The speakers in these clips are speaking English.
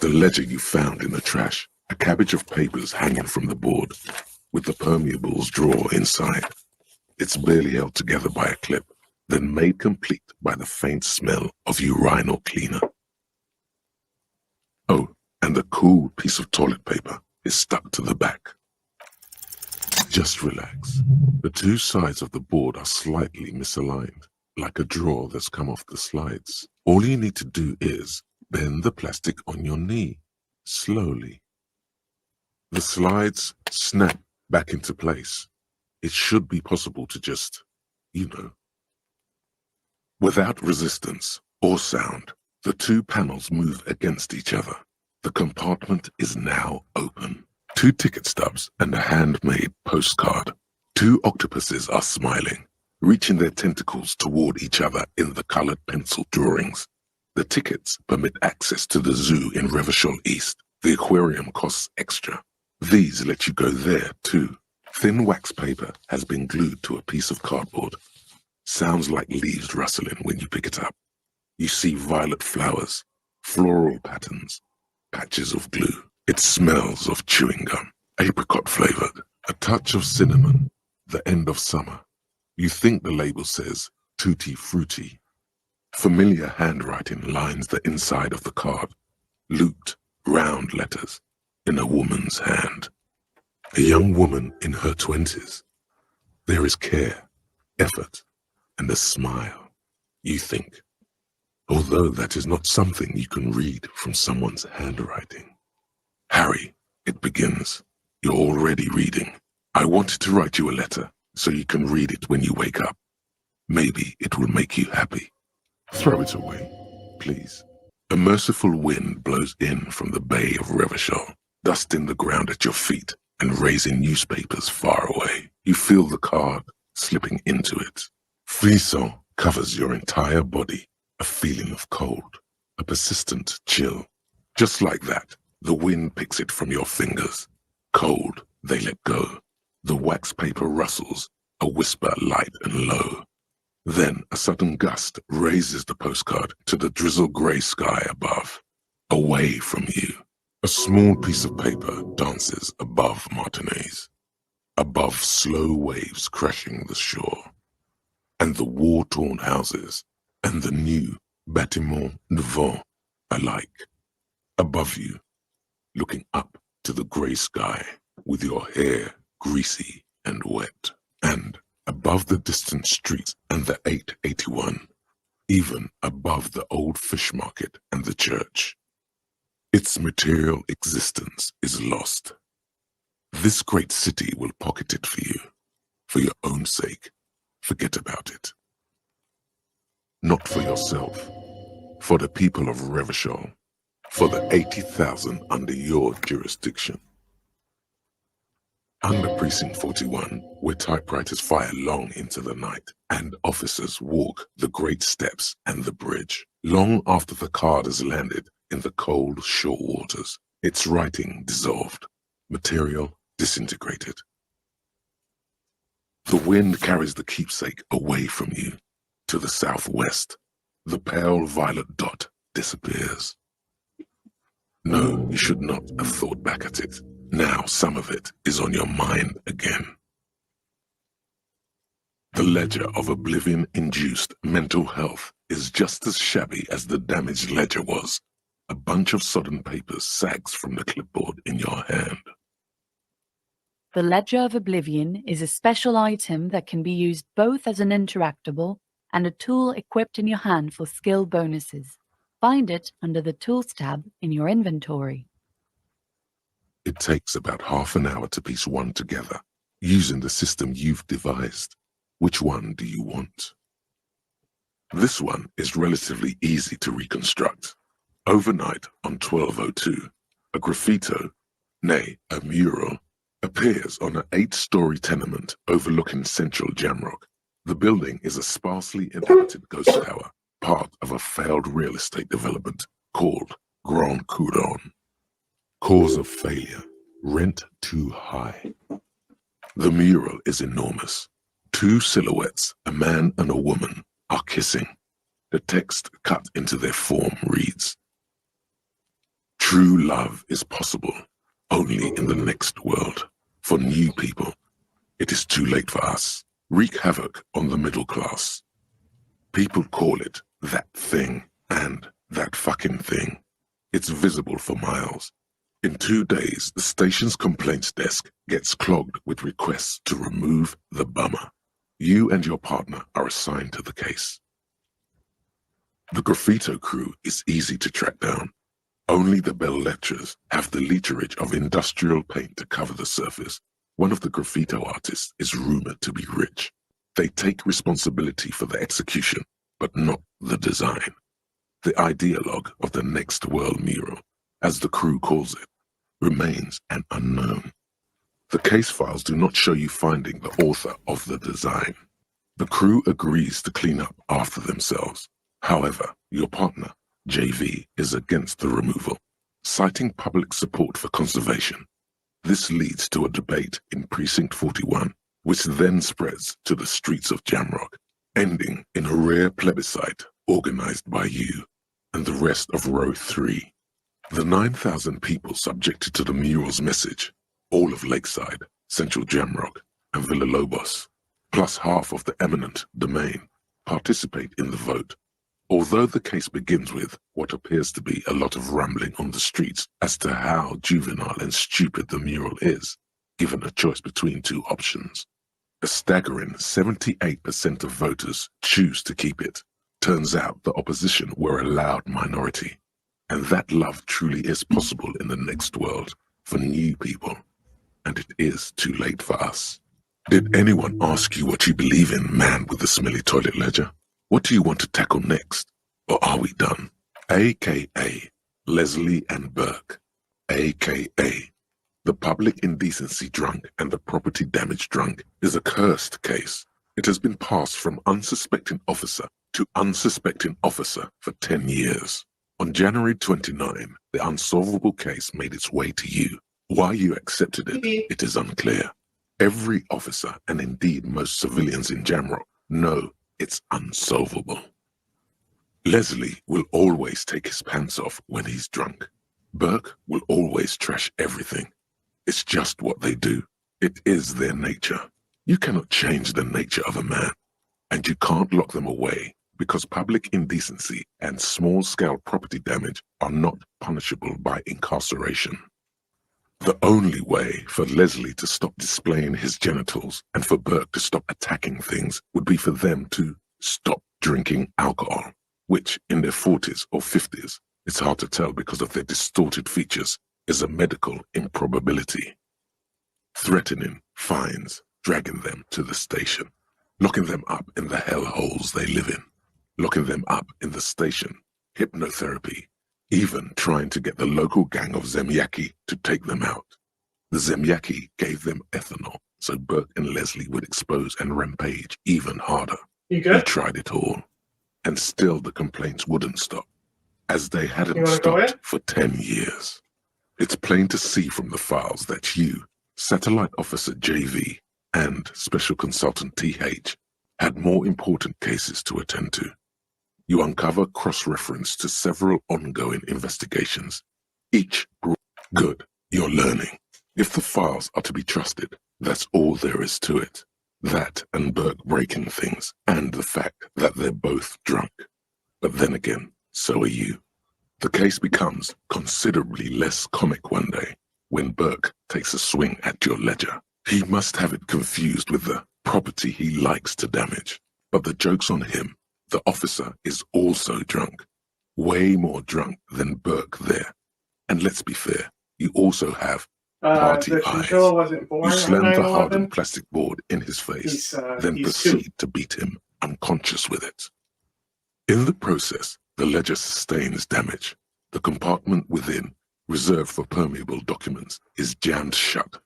The ledger you found in the trash, a cabbage of papers hanging from the board, with the permeables drawer inside. It's barely held together by a clip, then made complete by the faint smell of urinal cleaner. Oh, and the cool piece of toilet paper is stuck to the back. Just relax. The two sides of the board are slightly misaligned, like a drawer that's come off the slides. All you need to do is bend the plastic on your knee, slowly. The slides snap back into place. It should be possible to just, Without resistance or sound, the two panels move against each other. The compartment is now open. 2 ticket stubs and a handmade postcard. 2 octopuses are smiling, reaching their tentacles toward each other in the colored pencil drawings. The tickets permit access to the zoo in Revachol East. The aquarium costs extra. These let you go there too. Thin wax paper has been glued to a piece of cardboard. Sounds like leaves rustling when you pick it up. You see violet flowers, floral patterns, patches of glue. It smells of chewing gum, apricot flavored, a touch of cinnamon, the end of summer. You think the label says tutti frutti. Familiar handwriting lines the inside of the card, looped, round letters in a woman's hand. A young woman in her 20s. There is care, effort, and a smile, you think. Although that is not something you can read from someone's handwriting. Harry, it begins. You're already reading. I wanted to write you a letter so you can read it when you wake up. Maybe it will make you happy. Throw it away, please. A merciful wind blows in from the bay of Revachol, dusting the ground at your feet and raising newspapers far away. You feel the card slipping into it. Frisson covers your entire body, a feeling of cold, a persistent chill. Just like that, the wind picks it from your fingers. Cold, they let go. The wax paper rustles, a whisper light and low. Then a sudden gust raises the postcard to the drizzle-gray sky above, away from you. A small piece of paper dances above Martinez, above slow waves crashing the shore, and the war-torn houses, and the new bâtiments nouveaux alike. Above you, looking up to the gray sky, with your hair greasy and wet, and above the distant streets and the 881, even above the old fish market and the church. Its material existence is lost. This great city will pocket it for you. For your own sake, forget about it. Not for yourself, for the people of Revachol, for the 80,000 under your jurisdiction. Under Precinct 41, where typewriters fire long into the night and officers walk the great steps and the bridge, long after the card has landed in the cold shore waters, its writing dissolved, material disintegrated. The wind carries the keepsake away from you. To the southwest, the pale violet dot disappears. No, you should not have thought back at it. Now some of it is on your mind again. The ledger of oblivion-induced mental health is just as shabby as the damaged ledger was. A bunch of sodden papers sags from the clipboard in your hand. The Ledger of Oblivion is a special item that can be used both as an interactable and a tool equipped in your hand for skill bonuses. Find it under the Tools tab in your inventory. It takes about half an hour to piece one together, using the system you've devised. Which one do you want? This one is relatively easy to reconstruct. Overnight on 1202, a graffito, nay, a mural, appears on an 8-story tenement overlooking central Jamrock. The building is a sparsely inhabited ghost tower, part of a failed real estate development called Grand Couronne. Cause of failure, rent too high. The mural is enormous. 2 silhouettes, a man and a woman, are kissing. The text cut into their form reads, True love is possible only in the next world. For new people, it is too late for us. Wreak havoc on the middle class. People call it that thing and that fucking thing. It's visible for miles. In 2 days, the station's complaints desk gets clogged with requests to remove the bummer. You and your partner are assigned to the case. The graffito crew is easy to track down. Only the bell lectures have the literage of industrial paint to cover the surface. One of the graffito artists is rumored to be rich. They take responsibility for the execution, but not the design. The ideologue of the next world mural, as the crew calls it, remains an unknown. The case files do not show you finding the author of the design. The crew agrees to clean up after themselves. However, your partner, JV, is against the removal, citing public support for conservation. This leads to a debate in Precinct 41, which then spreads to the streets of Jamrock, ending in a rare plebiscite organized by you and the rest of Row 3. The 9,000 people subjected to the mural's message, all of Lakeside, Central Jamrock, and Villalobos, plus half of the eminent domain, participate in the vote. Although the case begins with what appears to be a lot of rambling on the streets as to how juvenile and stupid the mural is, given a choice between two options, a staggering 78% of voters choose to keep it. Turns out the opposition were a loud minority, and that love truly is possible in the next world for new people, and it is too late for us. Did anyone ask you what you believe in, man with the smelly toilet ledger? What do you want to tackle next? Or are we done? AKA Leslie and Burke. AKA the public indecency drunk and the property damage drunk is a cursed case. It has been passed from unsuspecting officer to unsuspecting officer for 10 years. On January 29, the unsolvable case made its way to you. Why you accepted it is unclear. Every officer, and indeed most civilians in Jamrock, know it's unsolvable. Leslie will always take his pants off when he's drunk. Burke will always trash everything. It's just what they do. It is their nature. You cannot change the nature of a man, and you can't lock them away because public indecency and small-scale property damage are not punishable by incarceration. The only way for Leslie to stop displaying his genitals and for Burke to stop attacking things would be for them to stop drinking alcohol, which in their 40s or 50s, it's hard to tell because of their distorted features, is a medical improbability. Threatening fines, dragging them to the station, locking them up in the hellholes they live in, locking them up in the station, hypnotherapy, even trying to get the local gang of Zemyaki to take them out. The Zemyaki gave them ethanol so Burke and Leslie would expose and rampage even harder. You We good? tried it all, and still the complaints wouldn't stop, as they You hadn't wanna go in? stopped for 10 years. It's plain to see from the files that you, Satellite Officer JV, and Special Consultant TH had more important cases to attend to. You uncover cross-reference to several ongoing investigations. Each brought good. You're learning. If the files are to be trusted, that's all there is to it. That and Burke breaking things, and the fact that they're both drunk. But then again, so are you. The case becomes considerably less comic one day when Burke takes a swing at your ledger. He must have it confused with the property he likes to damage. But the joke's on him. The officer is also drunk. Way more drunk than Burke there. And let's be fair, you also have party The eyes. chinchilla wasn't born You on slam the 9/11. hardened plastic board in his face, then He's two. proceed to beat him unconscious with it. In the process, the ledger sustains damage. The compartment within, reserved for permeable documents, is jammed shut.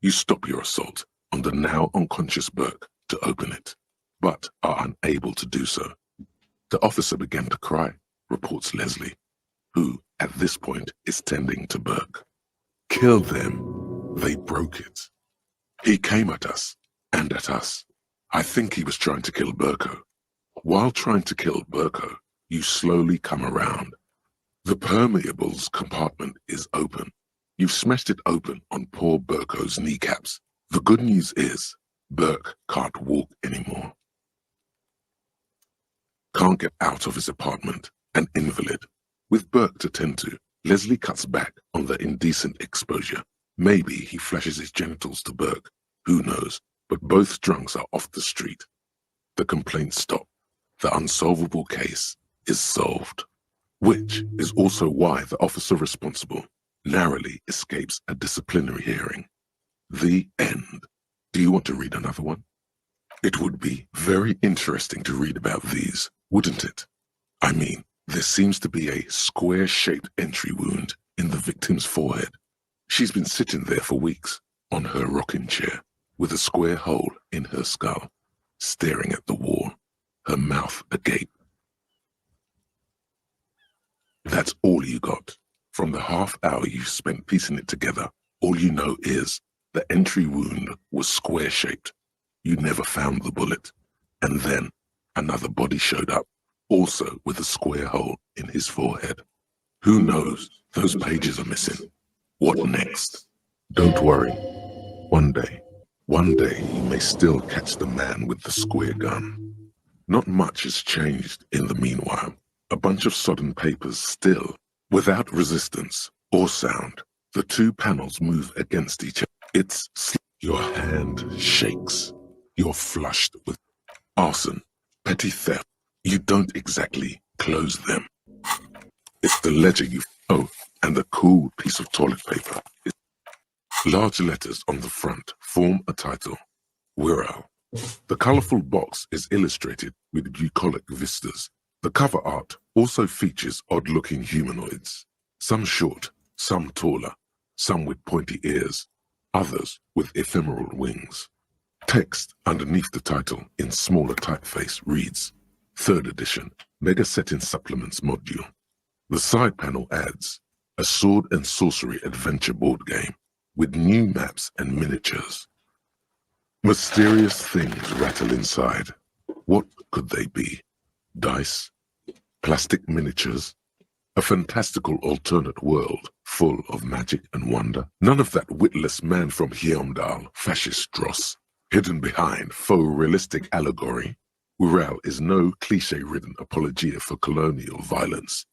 You stop your assault on the now unconscious Burke to open it, but are unable to do so. The officer began to cry, reports Leslie, who, at this point, is tending to Burke. Kill them. They broke it. He came at us, and at us. I think he was trying to kill Burko. While trying to kill Burko, you slowly come around. The permeables compartment is open. You've smashed it open on poor Burko's kneecaps. The good news is, Burke can't walk anymore. Can't get out of his apartment, an invalid. With Burke to tend to, Leslie cuts back on the indecent exposure. Maybe he flashes his genitals to Burke. Who knows? But both drunks are off the street. The complaints stop. The unsolvable case is solved. Which is also why the officer responsible narrowly escapes a disciplinary hearing. The end. Do you want to read another one? It would be very interesting to read about these, wouldn't it? I mean, there seems to be a square-shaped entry wound in the victim's forehead. She's been sitting there for weeks, on her rocking chair, with a square hole in her skull, staring at the wall, her mouth agape. That's all you got. From the half hour you've spent piecing it together, all you know is the entry wound was square-shaped. You never found the bullet. And then another body showed up, also with a square hole in his forehead. Who knows? Those pages are missing. What next? Don't worry. One day you may still catch the man with the square gun. Not much has changed in the meanwhile. A bunch of sodden papers still. Without resistance or sound, the two panels move against each other. Your hand shakes. You're flushed with arson, petty theft. You don't exactly close them. It's the ledger and a cool piece of toilet paper. Large letters on the front form a title, Wirral. The colorful box is illustrated with bucolic vistas. The cover art also features odd-looking humanoids, some short, some taller, some with pointy ears, others with ephemeral wings. Text underneath the title in smaller typeface reads, 3rd edition, Mega Setting Supplements Module. The side panel adds, a sword and sorcery adventure board game with new maps and miniatures. Mysterious things rattle inside. What could they be? Dice? Plastic miniatures? A fantastical alternate world full of magic and wonder? None of that witless man from Heimdall, fascist dross, hidden behind faux realistic allegory. Wirral is no cliche-ridden apologia for colonial violence.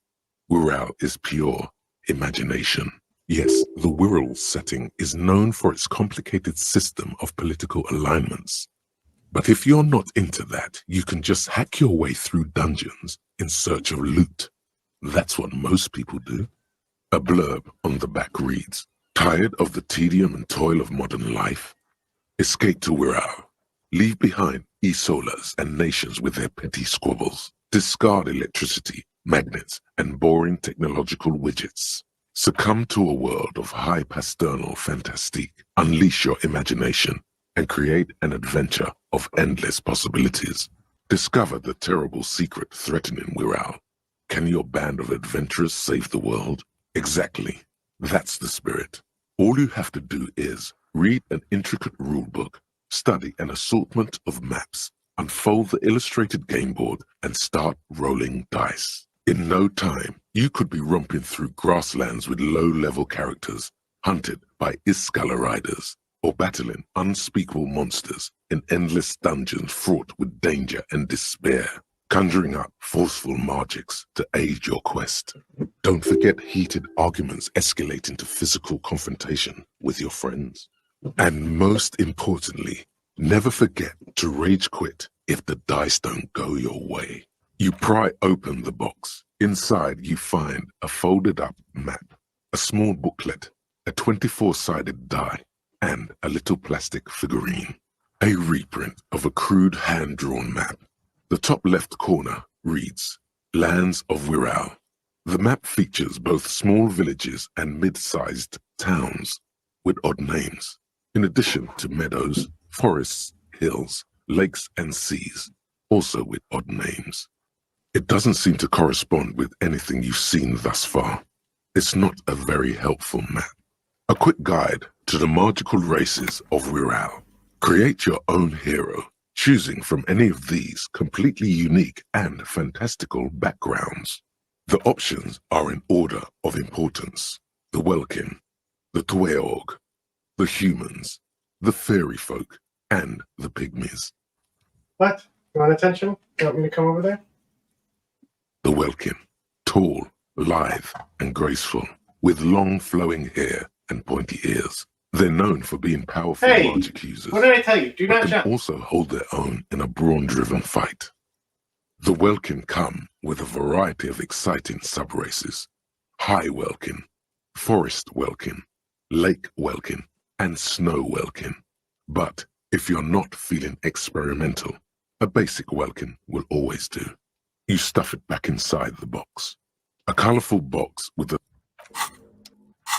Wirral is pure imagination. Yes, the Wirral setting is known for its complicated system of political alignments. But if you're not into that, you can just hack your way through dungeons in search of loot. That's what most people do. A blurb on the back reads, tired of the tedium and toil of modern life? Escape to Wirral. Leave behind e-solas and nations with their petty squabbles. Discard electricity, magnets, and boring technological widgets. Succumb to a world of high pasternal fantastique. Unleash your imagination and create an adventure of endless possibilities. Discover the terrible secret threatening Wirral. Can your band of adventurers save the world? Exactly. That's the spirit. All you have to do is read an intricate rulebook, study an assortment of maps, unfold the illustrated game board, and start rolling dice. In no time, you could be romping through grasslands with low-level characters, hunted by Iskala riders, or battling unspeakable monsters in endless dungeons fraught with danger and despair, conjuring up forceful magics to aid your quest. Don't forget heated arguments escalate into physical confrontation with your friends. And most importantly, never forget to rage quit if the dice don't go your way. You pry open the box. Inside you find a folded up map, a small booklet, a 24-sided die, and a little plastic figurine. A reprint of a crude hand-drawn map. The top left corner reads, Lands of Wirral. The map features both small villages and mid-sized towns with odd names, in addition to meadows, forests, hills, lakes, and seas, also with odd names. It doesn't seem to correspond with anything you've seen thus far. It's not a very helpful map. A quick guide to the magical races of Wirral. Create your own hero, choosing from any of these completely unique and fantastical backgrounds. The options are in order of importance. The Welkin, the Tweog, the humans, the fairy folk, and the pygmies. What? You want attention? You want me to come over there? The Welkin, tall, lithe, and graceful, with long flowing hair and pointy ears. They're known for being powerful Hey, logic users, what did I tell you? Do but not can jump. also hold their own in a brawn-driven fight. The Welkin come with a variety of exciting sub-races. High Welkin, Forest Welkin, Lake Welkin, and Snow Welkin. But if you're not feeling experimental, a basic Welkin will always do. You stuff it back inside the box. A colorful box with a...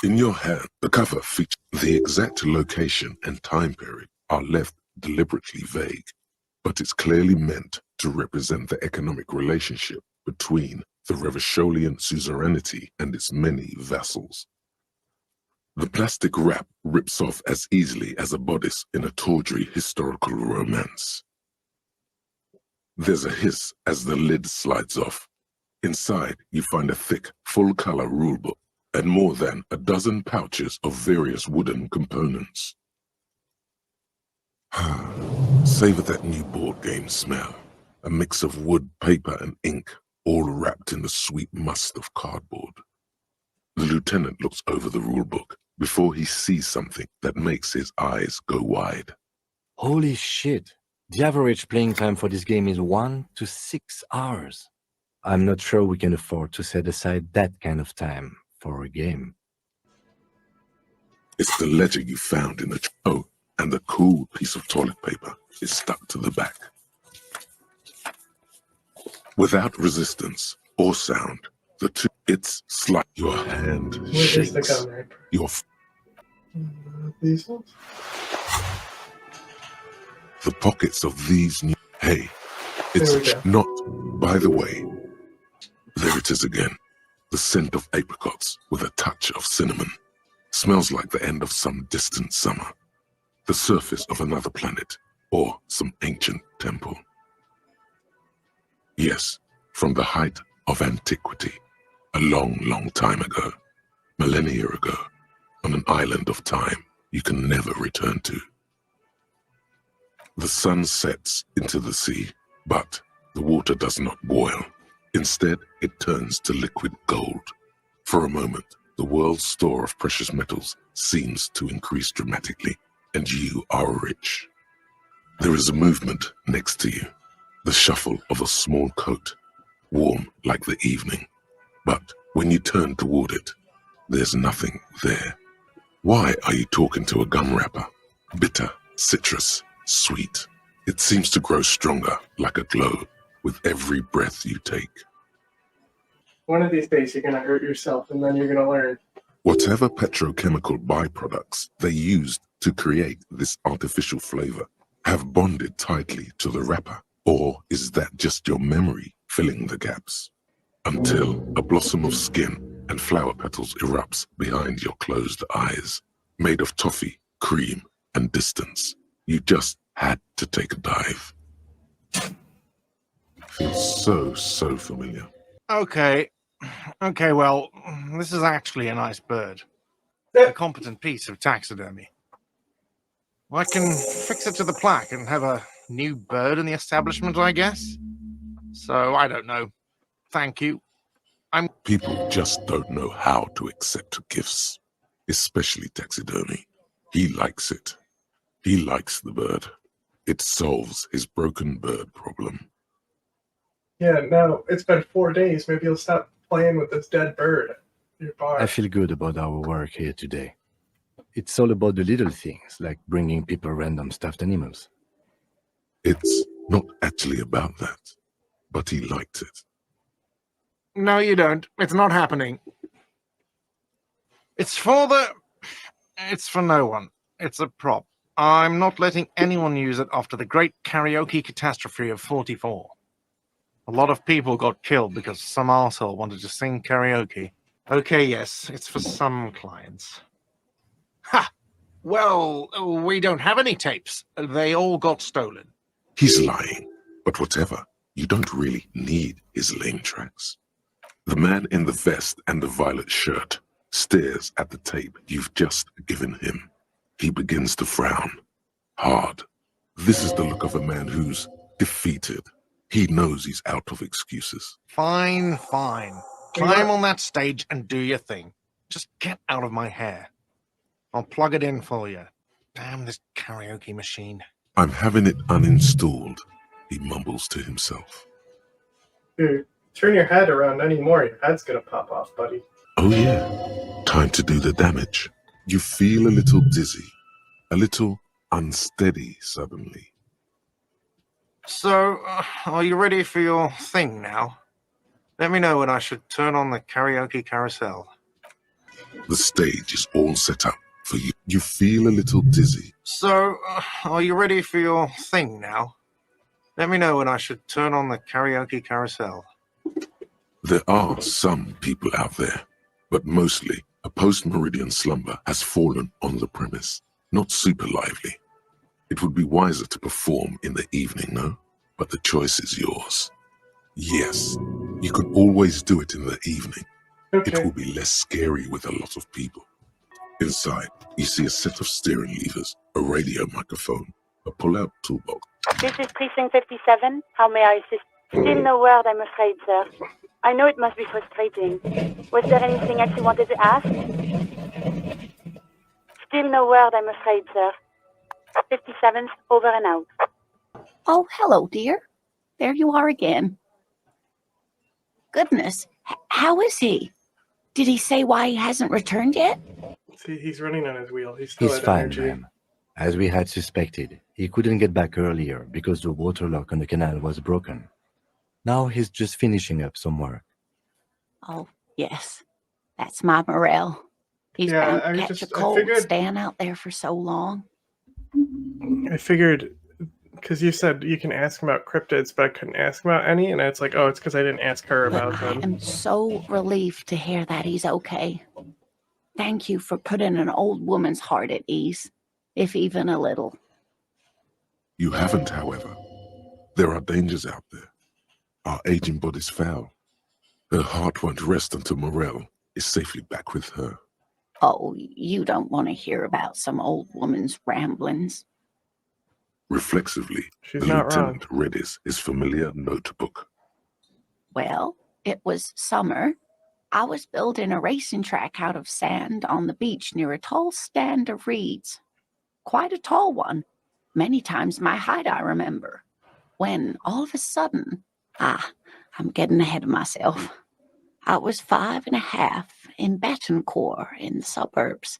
In your hand, the cover features the exact location and time period are left deliberately vague, but it's clearly meant to represent the economic relationship between the Revacholian suzerainty and its many vassals. The plastic wrap rips off as easily as a bodice in a tawdry historical romance. There's a hiss as the lid slides off. Inside, you find a thick, full-color rulebook and more than a dozen pouches of various wooden components. Savor that new board game smell. A mix of wood, paper, and ink, all wrapped in the sweet must of cardboard. The lieutenant looks over the rulebook before he sees something that makes his eyes go wide. Holy shit. The average playing time for this game is 1 to 6 hours. I'm not sure we can afford to set aside that kind of time for a game. It's the ledger you found in the... Oh, and the cool piece of toilet paper is stuck to the back. Without resistance or sound, the two... It's like your hand Where is the shakes. gun right? Your... These ones? The pockets of these new... Hey, There we it's go. not... By the way, there it is again. The scent of apricots with a touch of cinnamon. Smells like the end of some distant summer. The surface of another planet, or some ancient temple. Yes, from the height of antiquity, a long, long time ago, millennia ago, on an island of time you can never return to. The sun sets into the sea, but the water does not boil. Instead, it turns to liquid gold. For a moment, the world's store of precious metals seems to increase dramatically, and you are rich. There is a movement next to you, the shuffle of a small coat, warm like the evening. But when you turn toward it, there's nothing there. Why are you talking to a gum wrapper? Bitter, citrus, sweet. It seems to grow stronger like a glow with every breath you take. One of these days you're going to hurt yourself and then you're going to learn. Whatever petrochemical byproducts they used to create this artificial flavor have bonded tightly to the wrapper, or is that just your memory filling the gaps? Until a blossom of skin and flower petals erupts behind your closed eyes, made of toffee, cream, and distance. You just had to take a dive. Feels so familiar. Okay, well, this is actually a nice bird. A competent piece of taxidermy. I can fix it to the plaque and have a new bird in the establishment, I guess. So, I don't know. Thank you. People just don't know how to accept gifts, especially taxidermy. He likes it. He likes the bird. It solves his broken bird problem. Yeah, no, it's been 4 days. Maybe you'll stop playing with this dead bird. Your bar. I feel good about our work here today. It's all about the little things, like bringing people random stuffed animals. It's not actually about that, but he liked it. No, you don't. It's not happening. It's for no one. It's a prop. I'm not letting anyone use it after the great karaoke catastrophe of 44. A lot of people got killed because some arsehole wanted to sing karaoke. Okay, yes, it's for some clients. Ha! Well, we don't have any tapes. They all got stolen. He's lying, but whatever. You don't really need his lame tracks. The man in the vest and the violet shirt stares at the tape you've just given him. He begins to frown. Hard. This is the look of a man who's defeated. He knows he's out of excuses. Fine, fine. Climb on that stage and do your thing. Just get out of my hair. I'll plug it in for you. Damn this karaoke machine. I'm having it uninstalled, he mumbles to himself. Dude, turn your head around anymore, your head's gonna pop off, buddy. Oh yeah, time to do the damage. You feel a little dizzy, a little unsteady suddenly. So, are you ready for your thing now? Let me know when I should turn on the karaoke carousel. The stage is all set up for you. You feel a little dizzy. So, are you ready for your thing now? Let me know when I should turn on the karaoke carousel. There are some people out there, but mostly a post-meridian slumber has fallen on the premise. Not super lively. It would be wiser to perform in the evening, no? But the choice is yours. Yes, you could always do it in the evening. It Okay. will be less scary with a lot of people. Inside, you see a set of steering levers, a radio microphone, a pull-out toolbox. This is Precinct 57. How may I assist? Still no word, I'm afraid, sir. I know it must be frustrating. Was there anything else you wanted to ask? Still no word, I'm afraid, sir. 57th, over and out. Oh, hello, dear. There you are again. Goodness, how is he? Did he say why he hasn't returned yet? See, he's running on his wheel. He's still He's at fine, energy. ma'am. As we had suspected, he couldn't get back earlier because the water lock on the canal was broken. Now he's just finishing up some work. Oh, yes. That's my Morel. He's Yeah, bound I to catch just- a I cold figured- staying out there for so long. I figured, because you said you can ask him about cryptids, but I couldn't ask him about any, and it's like, oh, it's because I didn't ask her But about I them. am so relieved to hear that he's okay. Thank you for putting an old woman's heart at ease, if even a little. You haven't, however. There are dangers out there. Our aging body's foul. Her heart won't rest until Morel is safely back with her. Oh, you don't want to hear about some old woman's ramblings. Reflexively, She's the not wrong. lieutenant readies his familiar notebook. Well, it was summer. I was building a racing track out of sand on the beach near a tall stand of reeds. Quite a tall one. Many times my height, I remember. When all of a sudden, I'm getting ahead of myself. I was 5.5 in Betancourt in the suburbs.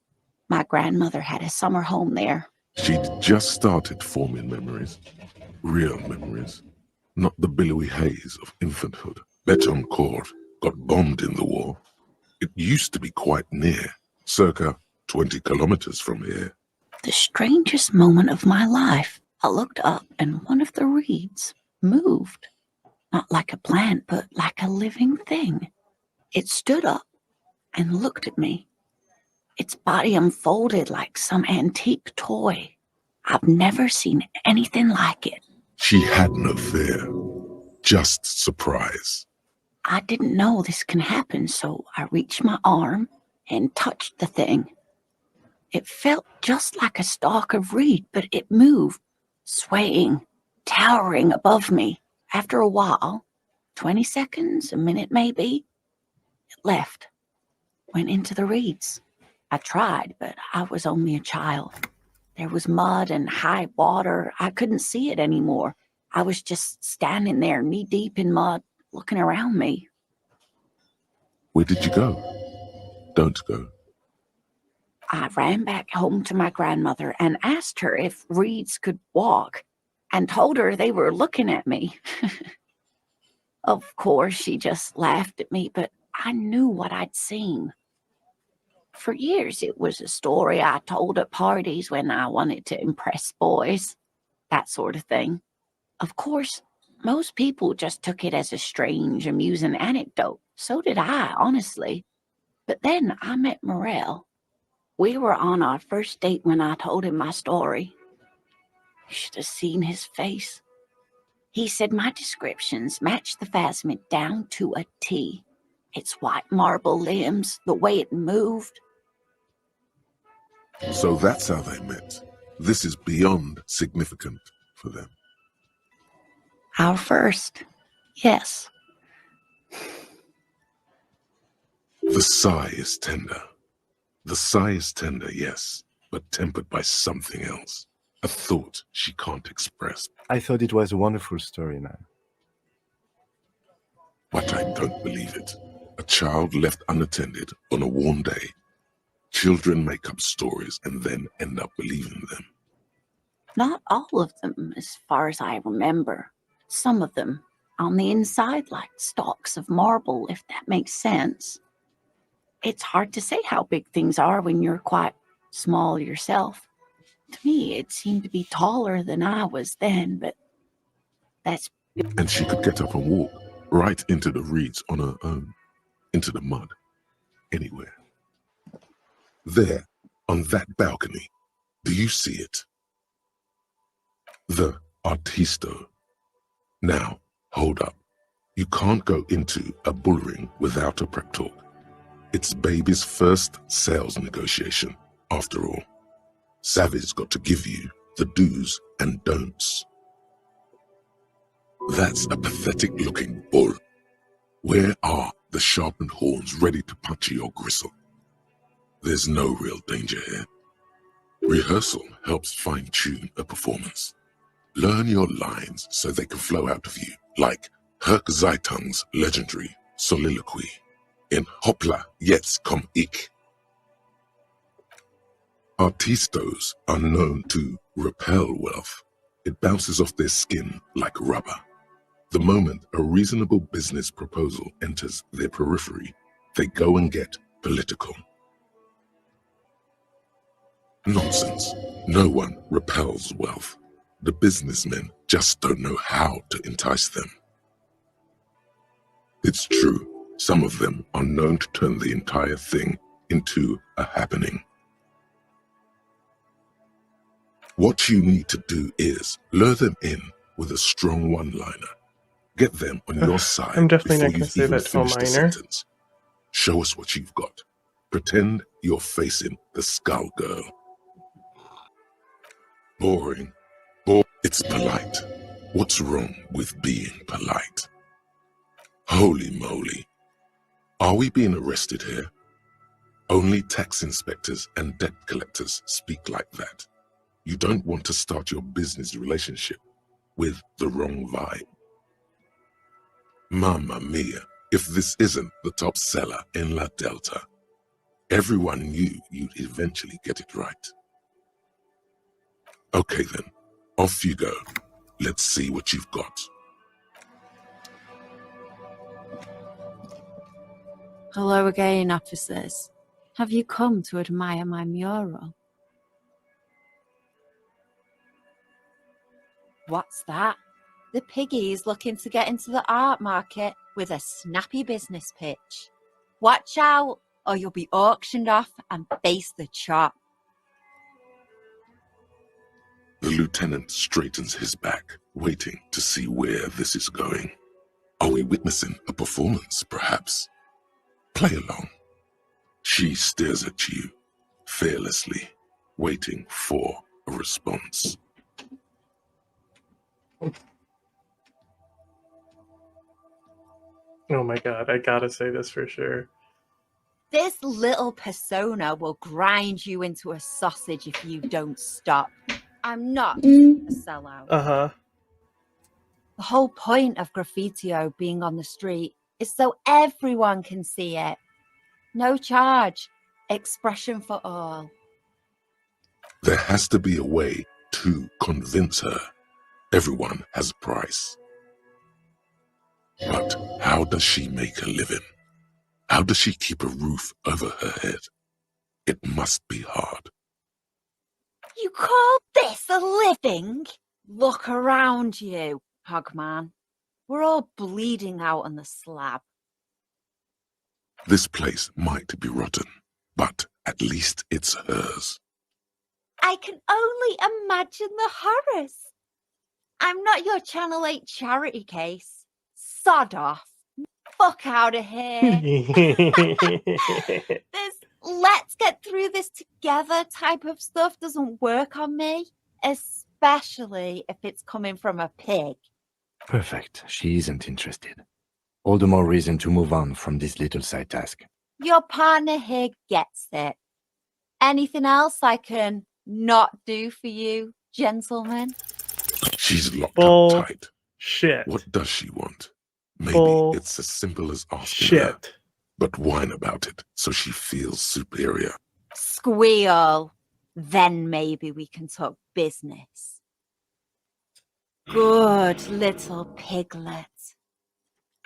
My grandmother had a summer home there. She'd just started forming memories. Real memories. Not the billowy haze of infanthood. Betancourt got bombed in the war. It used to be quite near, circa 20 kilometers from here. The strangest moment of my life. I looked up and one of the reeds moved. Not like a plant, but like a living thing. It stood up and looked at me. Its body unfolded like some antique toy. I've never seen anything like it. She had no fear, just surprise. I didn't know this can happen, so I reached my arm and touched the thing. It felt just like a stalk of reed, but it moved, swaying, towering above me. After a while, 20 seconds, a minute maybe, it left, went into the reeds. I tried, but I was only a child. There was mud and high water. I couldn't see it anymore. I was just standing there knee-deep in mud, looking around me. Where did you go? Don't go. I ran back home to my grandmother and asked her if reeds could walk and told her they were looking at me. Of course, she just laughed at me, but I knew what I'd seen. For years, it was a story I told at parties when I wanted to impress boys, that sort of thing. Of course, most people just took it as a strange, amusing anecdote. So did I, honestly. But then I met Morel. We were on our first date when I told him my story. You should have seen his face. He said my descriptions matched the phasmid down to a T. its white marble limbs, the way it moved. So that's how they met. This is beyond significant for them. Our first, yes. The sigh is tender. The sigh is tender, yes, but tempered by something else. A thought she can't express. I thought it was a wonderful story, man. But I don't believe it. A child left unattended on a warm day. Children make up stories and then end up believing them. Not all of them, as far as I remember. Some of them on the inside like stalks of marble, if that makes sense. It's hard to say how big things are when you're quite small yourself. To me, it seemed to be taller than I was then, but that's... And she could get up and walk right into the reeds on her own, into the mud, anywhere. There, on that balcony, do you see it? The artisto. Now, hold up. You can't go into a bullring without a prep talk. It's baby's first sales negotiation, after all. Savvy's got to give you the do's and don'ts. That's a pathetic-looking bull. Where are the sharpened horns ready to puncture your gristle? There's no real danger here. Rehearsal helps fine-tune a performance. Learn your lines so they can flow out of you, like Herk Zeitung's legendary soliloquy in Hoppla, jetzt komm ich. Artistos are known to repel wealth. It bounces off their skin like rubber. The moment a reasonable business proposal enters their periphery, they go and get political. Nonsense. No one repels wealth. The businessmen just don't know how to entice them. It's true, some of them are known to turn the entire thing into a happening. What you need to do is lure them in with a strong one-liner. Get them on your side I'm definitely before not going to you've say even that to a finished the minor. sentence. Show us what you've got. Pretend you're facing the skull girl. Boring. It's polite. What's wrong with being polite? Holy moly. Are we being arrested here? Only tax inspectors and debt collectors speak like that. You don't want to start your business relationship with the wrong vibe. Mamma mia, if this isn't the top seller in La Delta. Everyone knew you'd eventually get it right. Okay then, off you go. Let's see what you've got. Hello again, officers. Have you come to admire my mural? What's that? The piggy's looking to get into the art market with a snappy business pitch. Watch out, or you'll be auctioned off and face the chop. The lieutenant straightens his back, waiting to see where this is going. Are we witnessing a performance, perhaps? Play along. She stares at you, fearlessly, waiting for a response. Oh my god, I gotta say this for sure. This little persona will grind you into a sausage if you don't stop. I'm not a sellout. Uh-huh. The whole point of graffitio being on the street is so everyone can see it. No charge, expression for all. There has to be a way to convince her. Everyone has a price. But how does she make a living? How does she keep a roof over her head? It must be hard. You call this a living? Look around you, Hogman. We're all bleeding out on the slab. This place might be rotten, but at least it's hers. I can only imagine the horrors. I'm not your Channel 8 charity case. Sod off. fuck out of here. This let's get through this together type of stuff doesn't work on me, especially if it's coming from a pig. Perfect. She isn't interested. All the more reason to move on from this little side task. Your partner here gets it. Anything else I can not do for you, gentlemen? She's locked Bull up tight. shit. What does she want? Maybe Bull it's as simple as asking her, Shit. but whine about it so she feels superior. Squeal. Then maybe we can talk business. Good little piglet.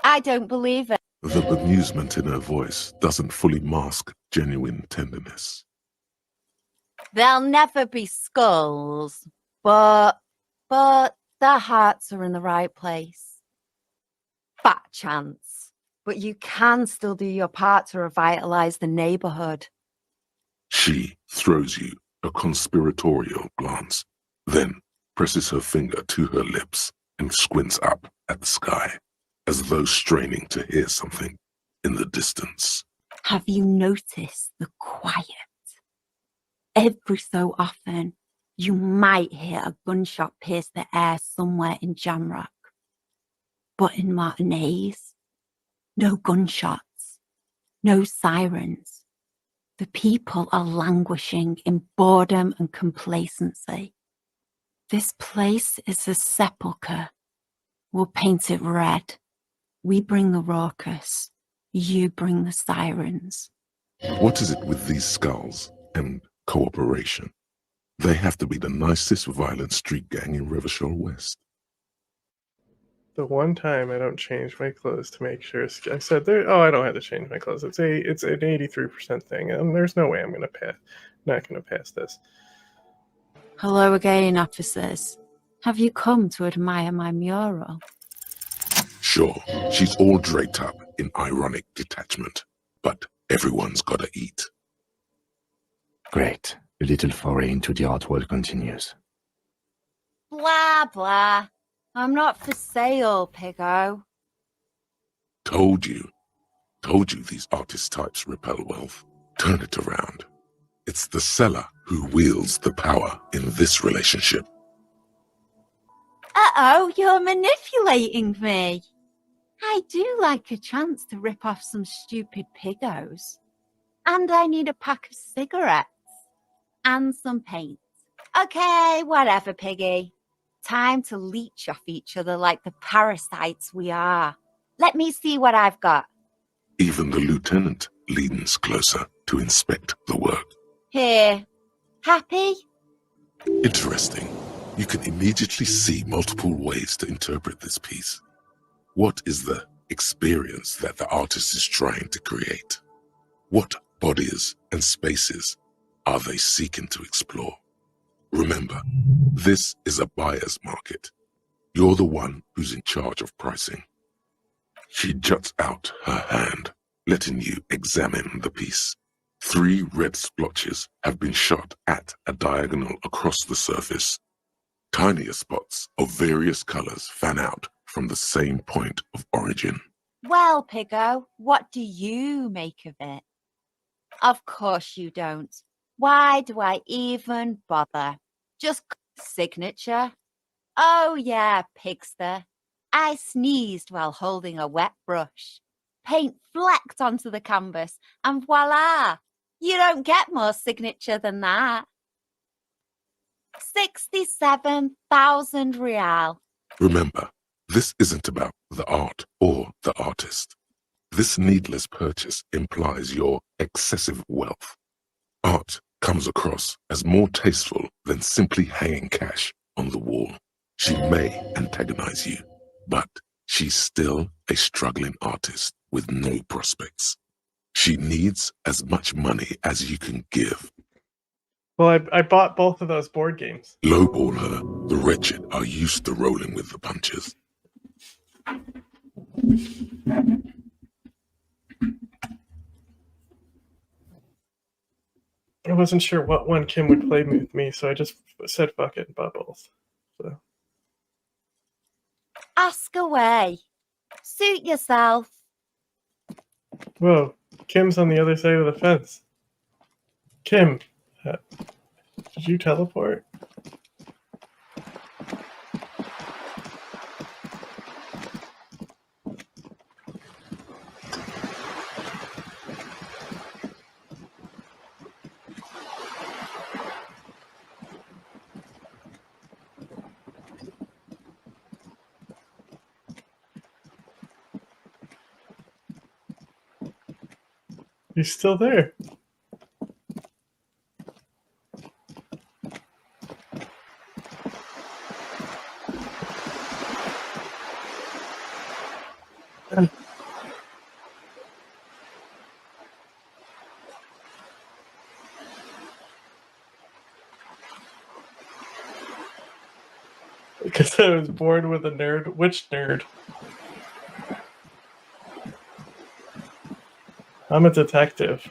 I don't believe it. The bemusement in her voice doesn't fully mask genuine tenderness. There'll never be skulls, but their hearts are in the right place. Fat chance. But you can still do your part to revitalize the neighborhood. She throws you a conspiratorial glance, then presses her finger to her lips and squints up at the sky, as though straining to hear something in the distance. Have you noticed the quiet? Every so often, you might hear a gunshot pierce the air somewhere in Jamrock. But in Martinez, no gunshots, no sirens. The people are languishing in boredom and complacency. This place is a sepulchre. We'll paint it red. We bring the raucous. You bring the sirens. What is it with these skulls and cooperation? They have to be the nicest violent street gang in Rivershaw West. The one time I don't change my clothes to make sure I said there. Oh, I don't have to change my clothes. It's an 83% thing, and there's no way I'm gonna pass. Not gonna pass this. Hello again, officers. Have you come to admire my mural? Sure, she's all draped up in ironic detachment, but everyone's gotta eat. Great. A little foray into the art world continues. Blah, blah. I'm not for sale, Piggo. Told you these artist types repel wealth. Turn it around. It's the seller who wields the power in this relationship. Uh-oh, you're manipulating me. I do like a chance to rip off some stupid Piggos. And I need a pack of cigarettes. And some paint. Okay, whatever, Piggy. Time to leech off each other like the parasites we are. Let me see what I've got. Even the lieutenant leans closer to inspect the work. Here. Happy? Interesting. You can immediately see multiple ways to interpret this piece. What is the experience that the artist is trying to create? What bodies and spaces are they seeking to explore? Remember, this is a buyer's market. You're the one who's in charge of pricing. She juts out her hand, letting you examine the piece. 3 red splotches have been shot at a diagonal across the surface. Tinier spots of various colors fan out from the same point of origin. Well, Piggo, what do you make of it? Of course you don't. Why do I even bother? Just signature. Oh yeah, Pigster. I sneezed while holding a wet brush. Paint flecked onto the canvas, and voila! You don't get more signature than that. 67,000 real. Remember, this isn't about the art or the artist. This needless purchase implies your excessive wealth. Art comes across as more tasteful than simply hanging cash on the wall. She may antagonize you, but she's still a struggling artist with no prospects. She needs as much money as you can give. Well, I bought both of those board games. Lowball her. The wretched are used to rolling with the punches. I wasn't sure what one Kim would play with me, so I just said fuck it and bought both. So. Ask away. Suit yourself. Whoa, Kim's on the other side of the fence. Kim, did you teleport? You're still there. Because I was born with a nerd. Which nerd? I'm a detective.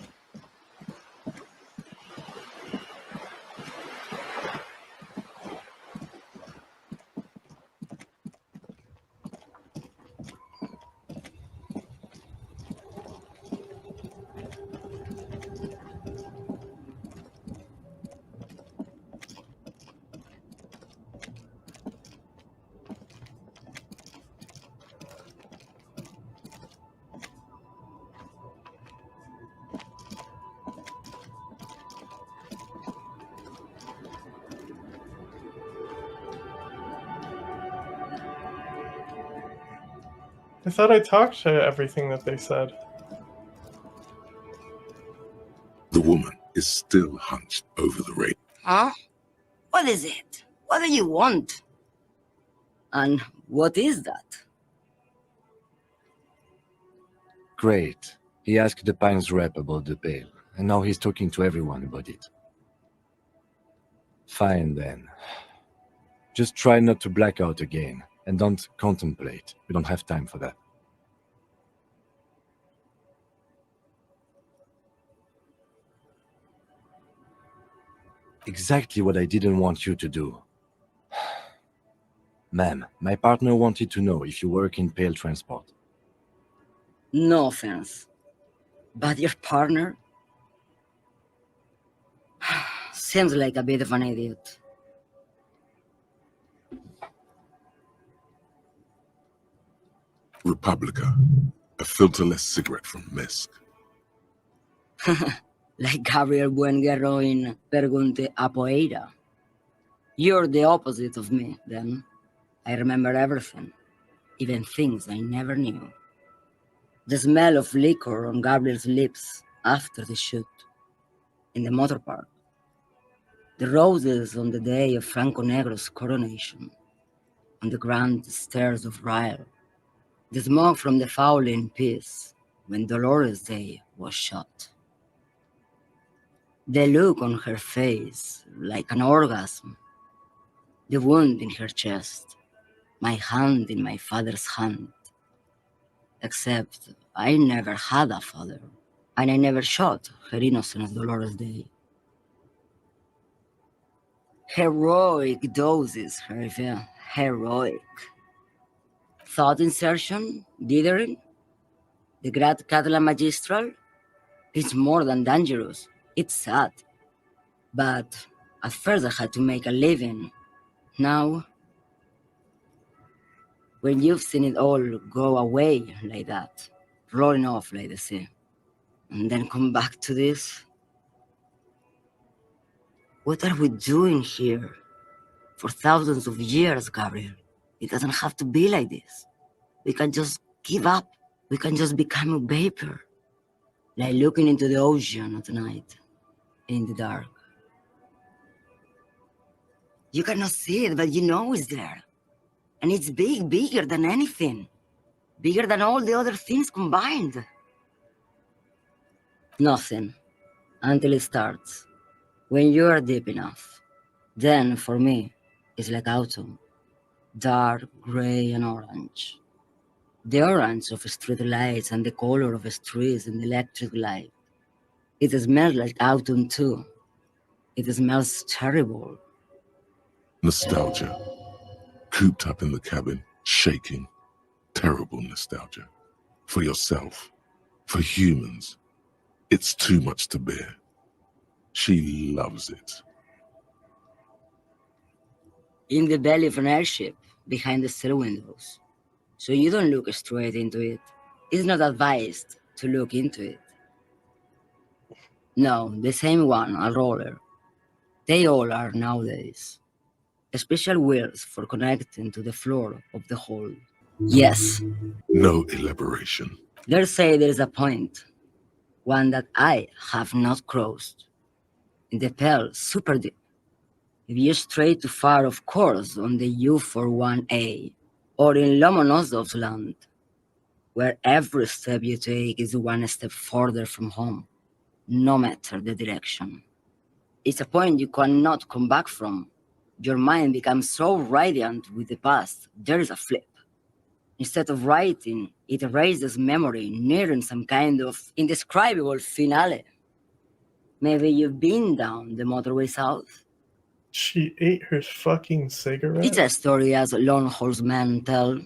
I thought I talked to everything that they said. The woman is still hunched over the rail. Huh? What is it? What do you want? And what is that? Great. He asked the Pines rep about the bail, and now he's talking to everyone about it. Fine then. Just try not to black out again, and don't contemplate. We don't have time for that. Exactly what I didn't want you to do. Ma'am, my partner wanted to know if you work in Pale Transport. No offense. But your partner? Seems like a bit of an idiot. Republica, a filterless cigarette from Misk. Like Gabriel Buenguerro in Pergunte a Poeira. You're the opposite of me, then. I remember everything, even things I never knew. The smell of liquor on Gabriel's lips after the shoot, in the motor park. The roses on the day of Franco Negro's coronation, on the grand stairs of Ryle. The smoke from the Fowling piece when Dolores Day was shot. The look on her face, like an orgasm. The wound in her chest, my hand in my father's hand. Except I never had a father, and I never shot her innocent Dolores Day. Heroic doses, Hervé, heroic. Thought insertion, dithering, the Grad Catalan Magistral. It's more than dangerous. It's sad. But at first I had to make a living. Now, when you've seen it all go away like that, rolling off like the sea, and then come back to this, what are we doing here? For thousands of years, Gabriel. It doesn't have to be like this. We can just give up. We can just become a vapor, like looking into the ocean at night, in the dark. You cannot see it, but you know it's there. And it's big, bigger than anything. Bigger than all the other things combined. Nothing, until it starts. When you are deep enough. Then, for me, it's like autumn. Dark, gray, and orange. The orange of street lights and the color of streets in the electric light. It smells like autumn too. It smells terrible. Nostalgia. Cooped up in the cabin, shaking. Terrible nostalgia. For yourself. For humans, it's too much to bear. She loves it. In the belly of an airship, behind the stair windows. So you don't look straight into it. It's not advised to look into it. No, the same one, a roller. They all are nowadays. Special wheels for connecting to the floor of the hold. Yes, No elaboration. they say there is a point, one that I have not crossed. In the Pell, super deep. If you stray too far, of course, on the U41A, or in Lomonosov's land, where every step you take is one step further from home, no matter the direction. It's a point you cannot come back from. Your mind becomes so radiant with the past, there is a flip. Instead of writing, it erases memory, nearing some kind of indescribable finale. Maybe you've been down the motorway south. She ate her fucking cigarette. It's a story as lone horsemen tell.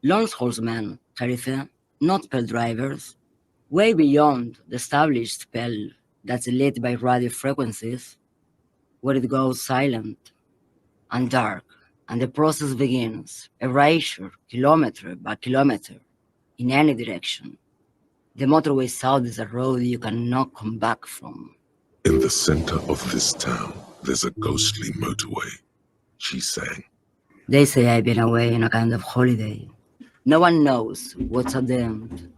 Lone horsemen, Tarife, not Pell drivers. Way beyond the established Pell that's lit by radio frequencies, where it goes silent and dark, and the process begins, erasure, kilometer by kilometer, in any direction. The motorway south is a road you cannot come back from. In the center of this town, there's a ghostly motorway, she sang. They say I've been away on a kind of holiday. No one knows what's at the end.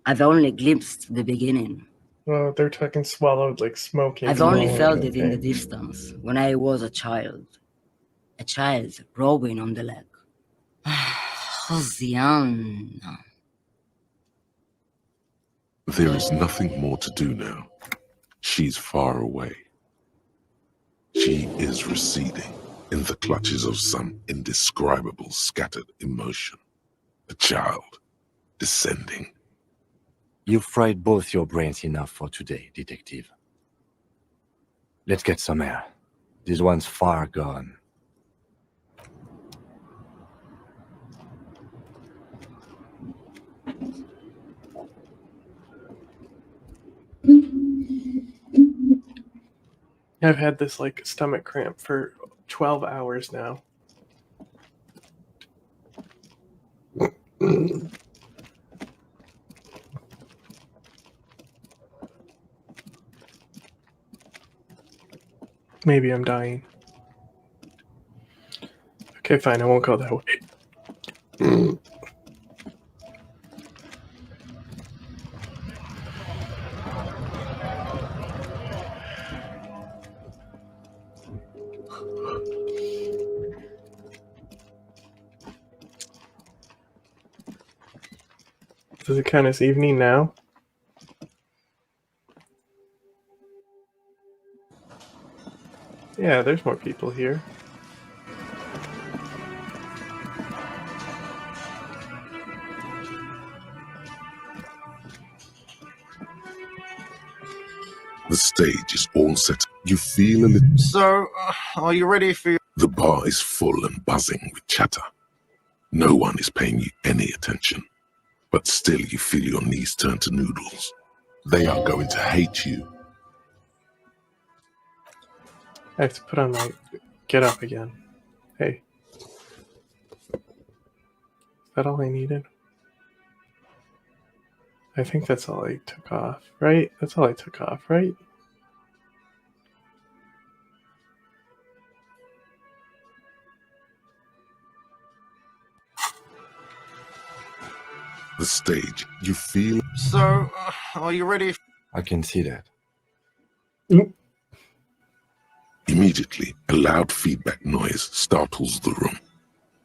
I've only glimpsed the beginning. Well, they're talking swallowed like smoking. I've only smoke, felt it in the okay. distance when I was a child rowing on the lake. Hosianna. There is nothing more to do now. She's far away. She is receding in the clutches of some indescribable scattered emotion. A child descending. You've fried both your brains enough for today, detective. Let's get some air. This one's far gone. I've had this like stomach cramp for 12 hours now. Maybe I'm dying. Okay, fine, I won't go that way. Does it count as evening now? Yeah, there's more people here. The stage is all set. You feel a little... So, are you ready for your... The bar is full and buzzing with chatter. No one is paying you any attention. But still you feel your knees turn to noodles. They are going to hate you. I have to put on my get up again. Hey. Is that all I needed? I think that's all I took off, right? That's all I took off, right? The stage, you feel... So, are you ready? I can see that. Immediately, a loud feedback noise startles the room.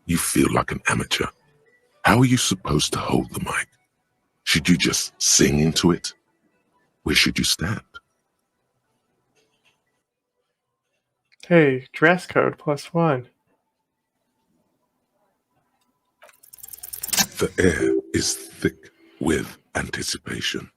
You feel like an amateur. How are you supposed to hold the mic? Should you just sing into it? Where should you stand? Hey, dress code +1. The air is thick with anticipation.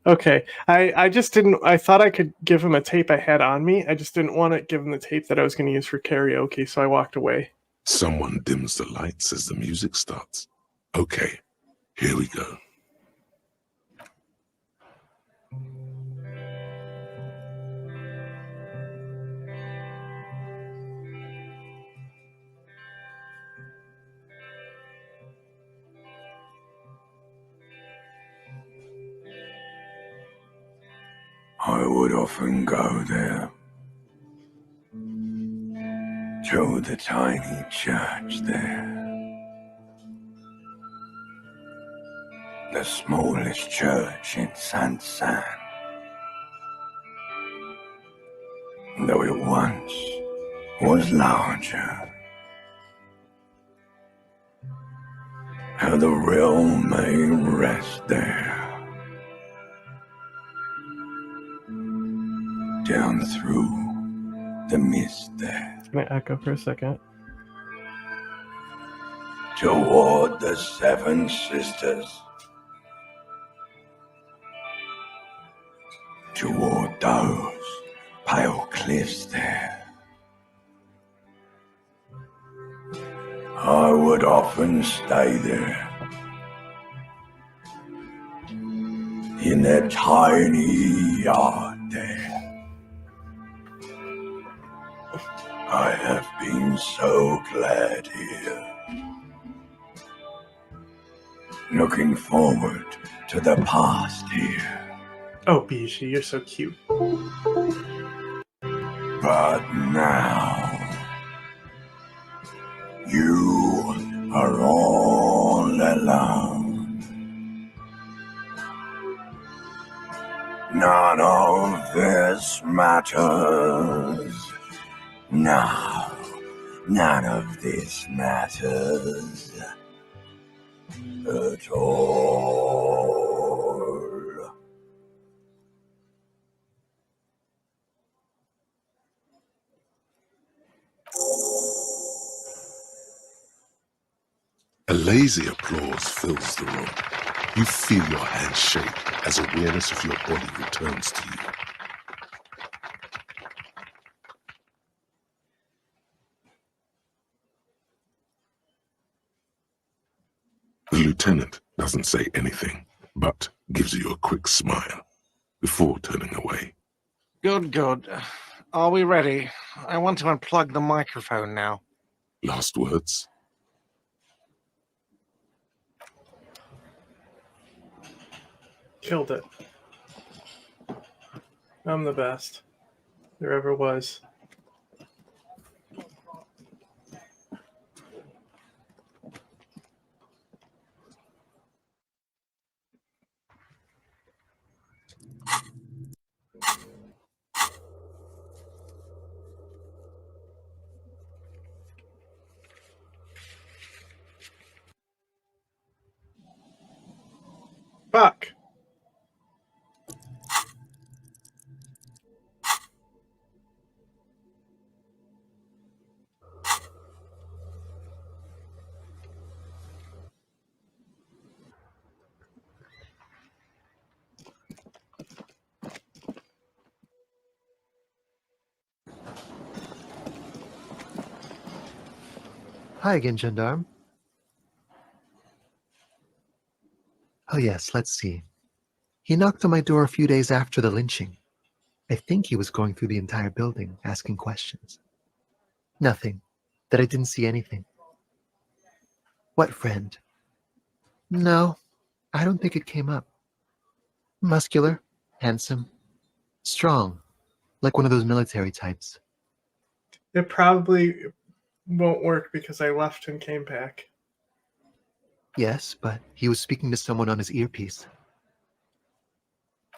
Okay, I just didn't... I thought I could give him a tape I had on me. I just didn't want to give him the tape that I was going to use for karaoke, so I walked away. Someone dims the lights as the music starts. Okay, here we go. I would often go there, to the tiny church there, the smallest church in Saint-Saëns, though it once was larger. How the realm may rest there, down through the mist there, Can I echo for a second? toward the Seven Sisters, toward those pale cliffs there. I would often stay there, in that tiny yard there. I have been so glad here, looking forward to the past here. Oh, Bijou, you're so cute. But now, you are all alone. None of this matters. No, none of this matters at all. A lazy applause fills the room. You feel your hands shake as awareness of your body returns to you. The lieutenant doesn't say anything, but gives you a quick smile before turning away. Good, good. Are we ready? I want to unplug the microphone now. Last words? Killed it. I'm the best there ever was. Fuck. Hi again, gendarme. Oh yes, let's see. He knocked on my door a few days after the lynching. I think he was going through the entire building, asking questions. Nothing. That I didn't see anything. What friend? No, I don't think it came up. Muscular, handsome, strong, like one of those military types. It probably won't work because I left and came back. Yes, but he was speaking to someone on his earpiece.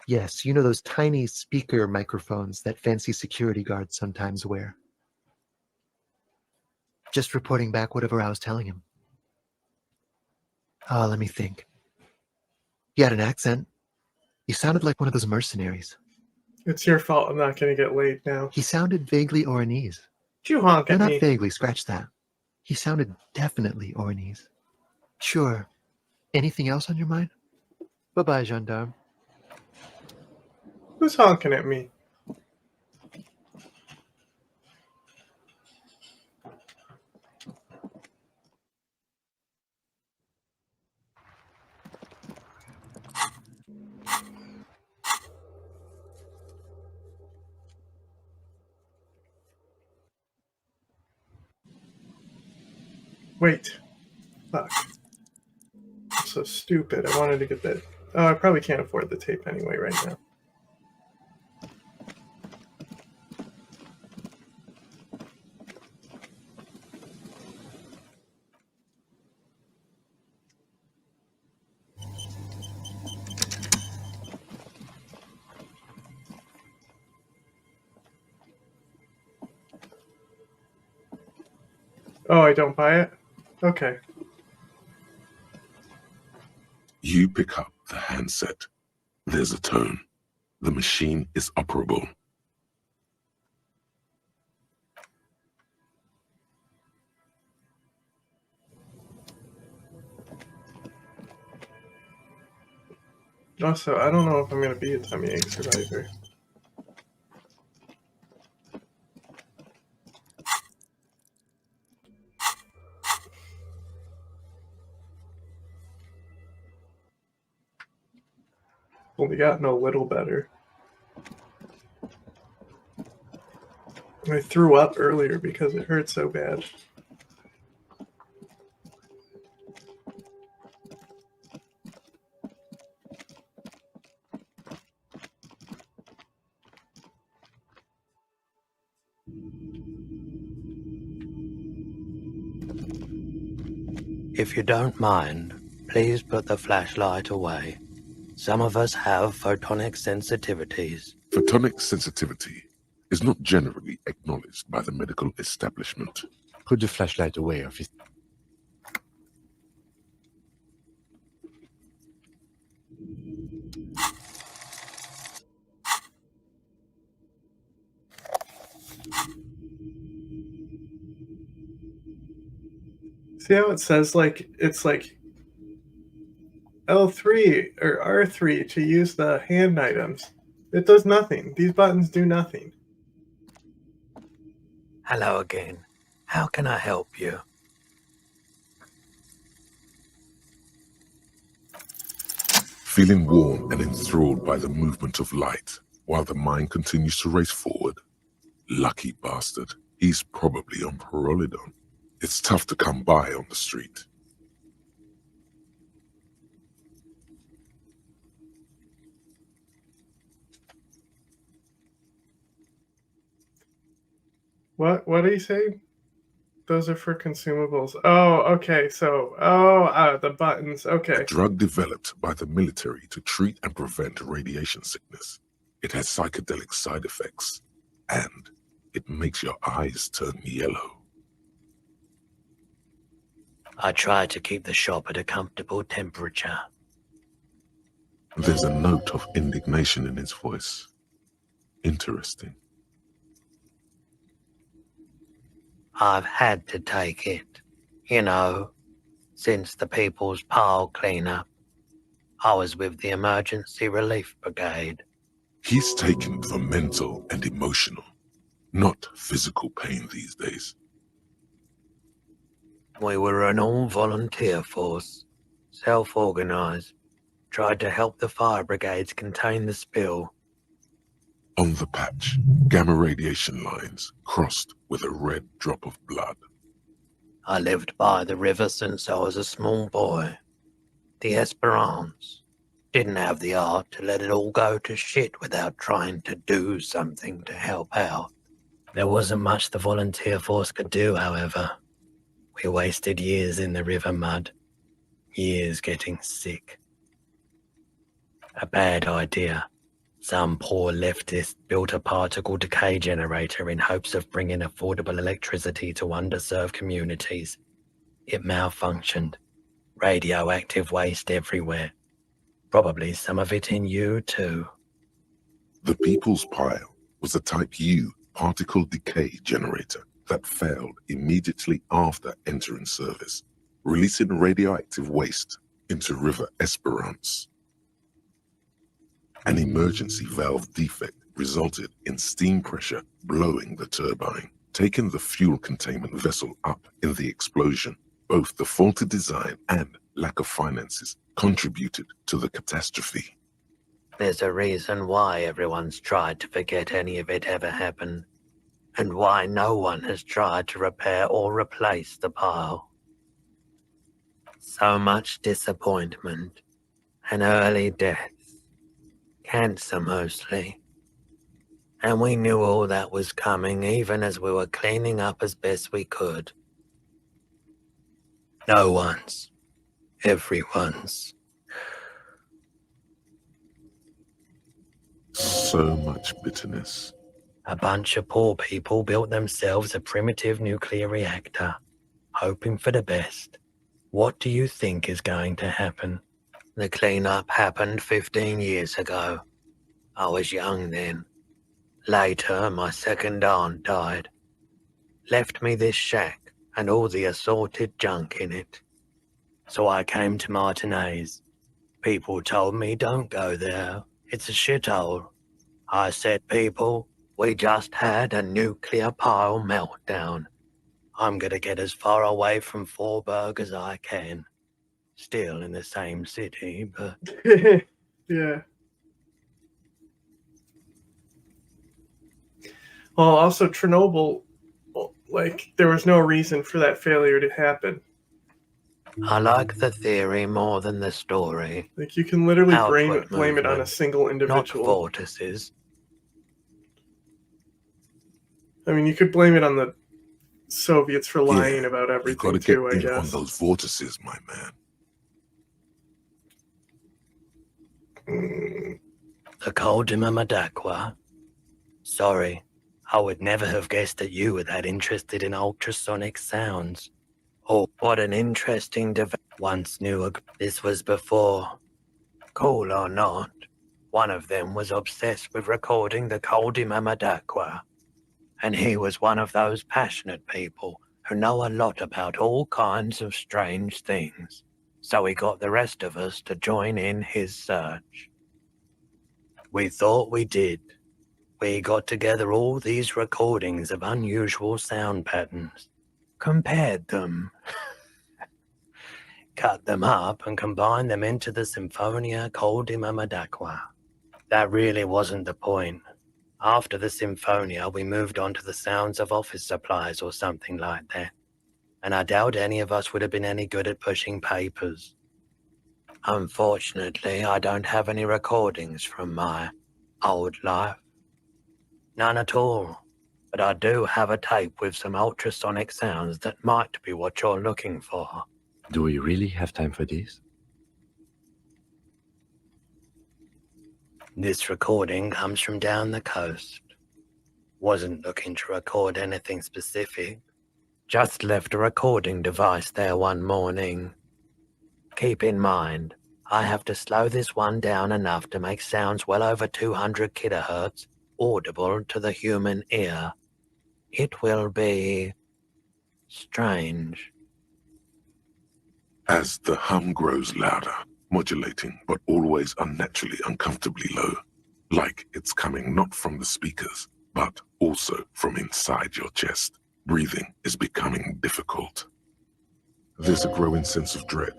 Yes, you know those tiny speaker microphones that fancy security guards sometimes wear. Just reporting back whatever I was telling him. Oh, let me think. He had an accent. He sounded like one of those mercenaries. It's your fault I'm not going to get laid now. He sounded vaguely Oranese. Did you honk No, at not me? vaguely, scratch that. He sounded definitely Oranese. Sure. Anything else on your mind? Bye-bye, gendarme. Who's honking at me? Wait. Fuck. I'm so stupid. I wanted to get that. Oh, I probably can't afford the tape anyway right now. Oh, I don't buy it? Okay. You pick up the handset. There's a tone. The machine is operable. Also, I don't know if I'm going to be a tummy ache survivor. Only gotten a little better. I threw up earlier because it hurt so bad. If you don't mind, please put the flashlight away. Some of us have photonic sensitivities. Photonic sensitivity is not generally acknowledged by the medical establishment. Put the flashlight away, officer. See how it says it's like L3 or R3 to use the hand items. It does nothing. These buttons do nothing. Hello again. How can I help you? Feeling warm and enthralled by the movement of light while the mind continues to race forward. Lucky bastard. He's probably on Parolidon. It's tough to come by on the street. What are you saying? Those are for consumables. Oh, okay. So, the buttons. Okay. A drug developed by the military to treat and prevent radiation sickness. It has psychedelic side effects, and it makes your eyes turn yellow. I try to keep the shop at a comfortable temperature. There's a note of indignation in his voice. Interesting. I've had to take it, you know, since the People's Pile cleanup. I was with the Emergency Relief Brigade. He's taken it for mental and emotional, not physical pain these days. We were an all-volunteer force, self-organized, tried to help the fire brigades contain the spill. On the patch, gamma radiation lines crossed with a red drop of blood. I lived by the river since I was a small boy. The Esperance didn't have the art to let it all go to shit without trying to do something to help out. There wasn't much the volunteer force could do, however. We wasted years in the river mud, years getting sick. A bad idea. Some poor leftist built a particle decay generator in hopes of bringing affordable electricity to underserved communities. It malfunctioned. Radioactive waste everywhere. Probably some of it in you too. The People's Pile was a Type U particle decay generator that failed immediately after entering service, releasing radioactive waste into River Esperance. An emergency valve defect resulted in steam pressure blowing the turbine, taking the fuel containment vessel up in the explosion. Both the faulty design and lack of finances contributed to the catastrophe. There's a reason why everyone's tried to forget any of it ever happened, and why no one has tried to repair or replace the pile. So much disappointment and early deaths. Cancer mostly. And we knew all that was coming even as we were cleaning up as best we could. No one's. Everyone's. So much bitterness. A bunch of poor people built themselves a primitive nuclear reactor. hoping for the best. What do you think is going to happen? The cleanup happened 15 years ago. I was young then. Later, my second aunt died. Left me this shack and all the assorted junk in it. So I came to Martinez. People told me don't go there. It's a shithole. I said, people, we just had a nuclear pile meltdown. I'm gonna get as far away from Forburg as I can. Still in the same city, but... Yeah. Well, also Chernobyl, like, there was no reason for that failure to happen. I like the theory more than the story. Like, you can literally Outward blame it on a movement, single not individual. vortices. I mean, you could blame it on the Soviets for lying Yeah, about You everything gotta get too, I in guess. on those vortices, my man. The Coldima Madakwa. Sorry, I would never have guessed that you were that interested in ultrasonic sounds. Oh, what an interesting once knew this was before. Cool or not, one of them was obsessed with recording the Coldima Madakwa. And he was one of those passionate people who know a lot about all kinds of strange things. So he got the rest of us to join in his search. We thought we did. We got together all these recordings of unusual sound patterns, compared them, cut them up and combined them into the Symphonia Coldima Madakwa. That really wasn't the point. After the Symphonia, we moved on to the sounds of office supplies or something like that. And I doubt any of us would have been any good at pushing papers. Unfortunately, I don't have any recordings from my old life. None at all. But I do have a tape with some ultrasonic sounds that might be what you're looking for. Do we really have time for this? This recording comes from down the coast. Wasn't looking to record anything specific. Just left a recording device there one morning. Keep in mind, I have to slow this one down enough to make sounds well over 200 kilohertz audible to the human ear. It will be strange. As the hum grows louder, modulating but always unnaturally uncomfortably low, like it's coming not from the speakers, but also from inside your chest, breathing is becoming difficult. There's a growing sense of dread.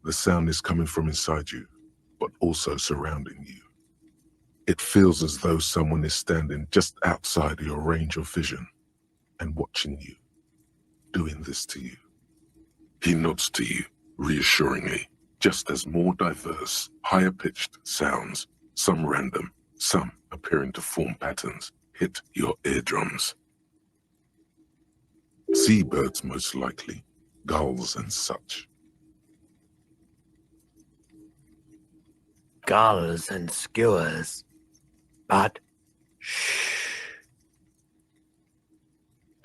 The sound is coming from inside you, but also surrounding you. It feels as though someone is standing just outside your range of vision and watching you, doing this to you. He nods to you, reassuringly, just as more diverse, higher-pitched sounds, some random, some appearing to form patterns, hit your eardrums. Seabirds most likely, gulls and such. Gulls and skewers. But shh.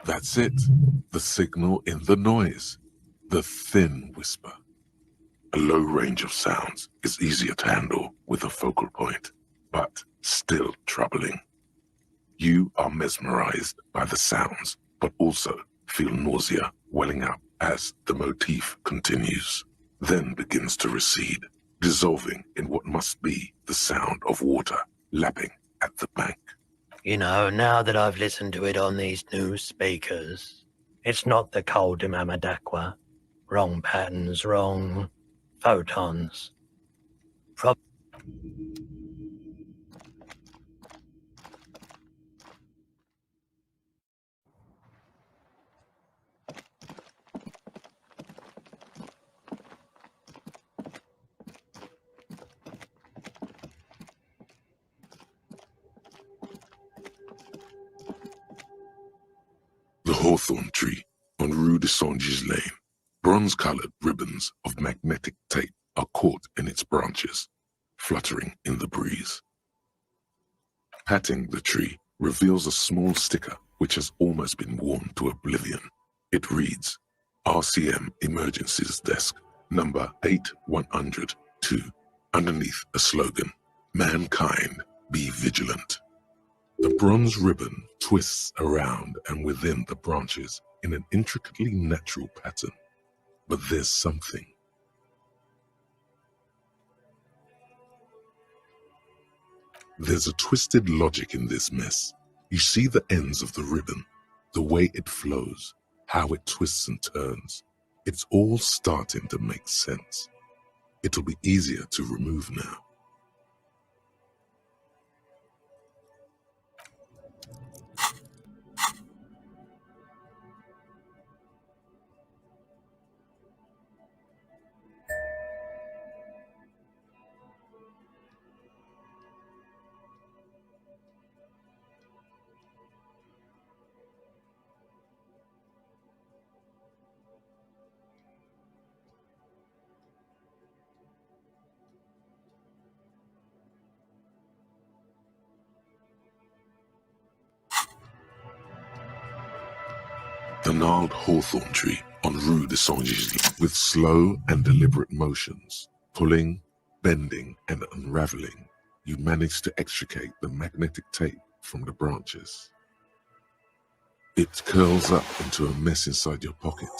That's it. The signal in the noise. The thin whisper. A low range of sounds is easier to handle with a focal point, but still troubling. You are mesmerized by the sounds, but also feel nausea welling up as the motif continues, then begins to recede, dissolving in what must be the sound of water lapping at the bank. You know, now that I've listened to it on these new speakers, it's not the Coldima Madakwa. Wrong patterns, wrong photons. The hawthorn tree on Rue de Saint-Gilles Lane. Bronze-colored ribbons of magnetic tape are caught in its branches, fluttering in the breeze. Patting the tree reveals a small sticker which has almost been worn to oblivion. It reads, RCM Emergencies Desk, number 8102, underneath a slogan, Mankind, be vigilant. The bronze ribbon twists around and within the branches in an intricately natural pattern. But there's something. There's a twisted logic in this mess. You see the ends of the ribbon, the way it flows, how it twists and turns. It's all starting to make sense. It'll be easier to remove now. The gnarled hawthorn tree on Rue de Saint-Gilles with slow and deliberate motions, pulling, bending, and unraveling, you manage to extricate the magnetic tape from the branches. It curls up into a mess inside your pocket.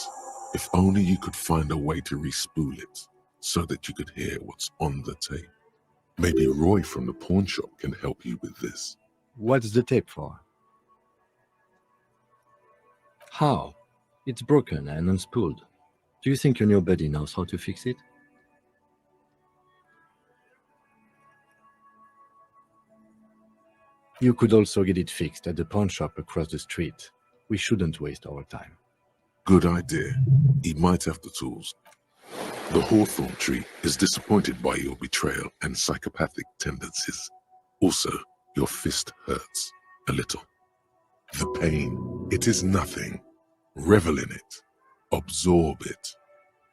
If only you could find a way to re-spool it so that you could hear what's on the tape. Maybe Roy from the pawn shop can help you with this. What's the tape for? How? It's broken and unspooled. Do you think your new buddy knows how to fix it? You could also get it fixed at the pawn shop across the street. We shouldn't waste our time. Good idea. He might have the tools. The hawthorn tree is disappointed by your betrayal and psychopathic tendencies. Also, your fist hurts a little. The pain, it is nothing. Revel in it. Absorb it.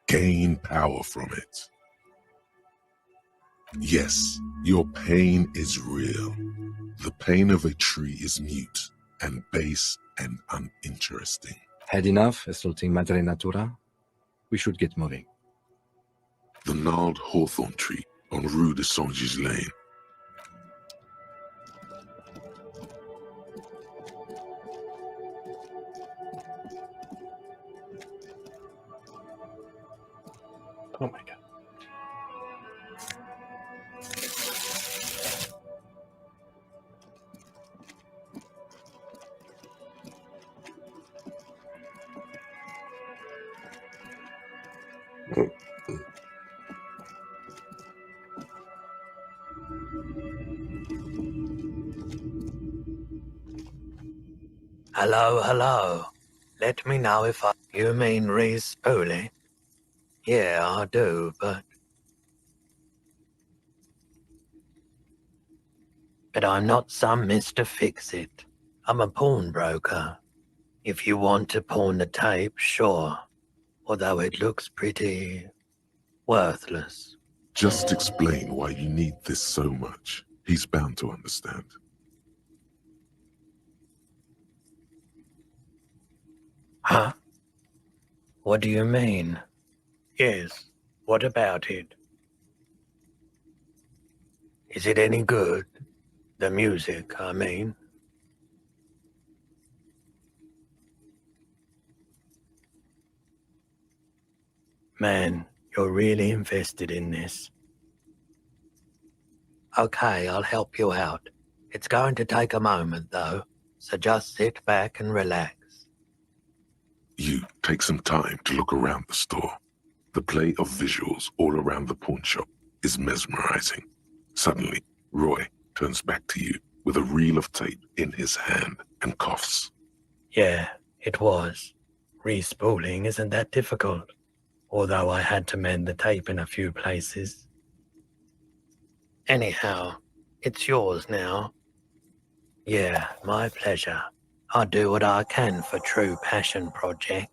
Gain power from it. Yes, your pain is real. The pain of a tree is mute and base and uninteresting. Had enough assaulting Madre Natura? We should get moving. The gnarled hawthorn tree on Rue de Saint-Gilles Lane. Oh my god. Hello, hello. Let me know if I... You mean re-spooling? Yeah, I do, but I'm not some Mr. Fix-It. I'm a pawnbroker. If you want to pawn the tape, sure. Although it looks pretty worthless. Just explain why you need this so much. He's bound to understand. Huh? What do you mean? Yes, what about it? Is it any good? The music, I mean. Man, you're really invested in this. Okay, I'll help you out. It's going to take a moment, though, so just sit back and relax. You take some time to look around the store. The play of visuals all around the pawn shop is mesmerizing. Suddenly, Roy turns back to you with a reel of tape in his hand and coughs. Yeah, it was. Re-spooling isn't that difficult, although I had to mend the tape in a few places. Anyhow, it's yours now. Yeah, my pleasure. I'll do what I can for True Passion Project.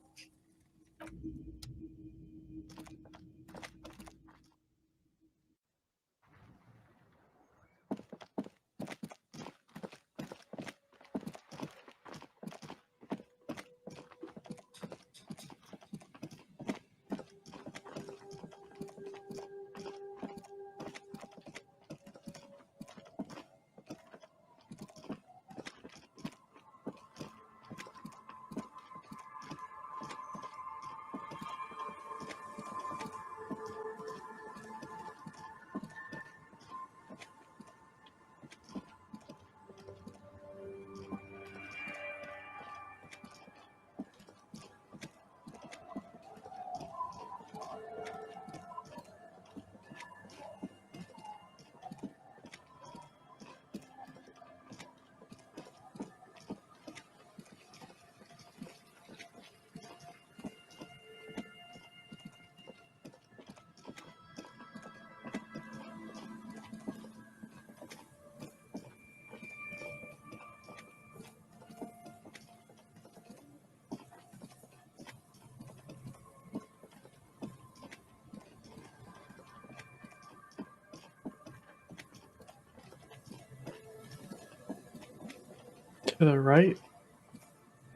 To the right?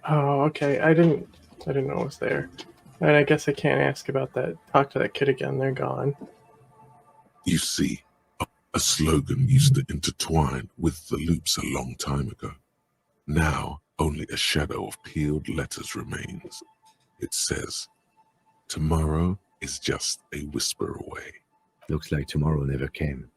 Oh, okay. I didn't know it was there. And I guess I can't ask about that. Talk to that kid again. They're gone. You see, a slogan used to intertwine with the loops a long time ago. Now, only a shadow of peeled letters remains. It says, "Tomorrow is just a whisper away." Looks like tomorrow never came.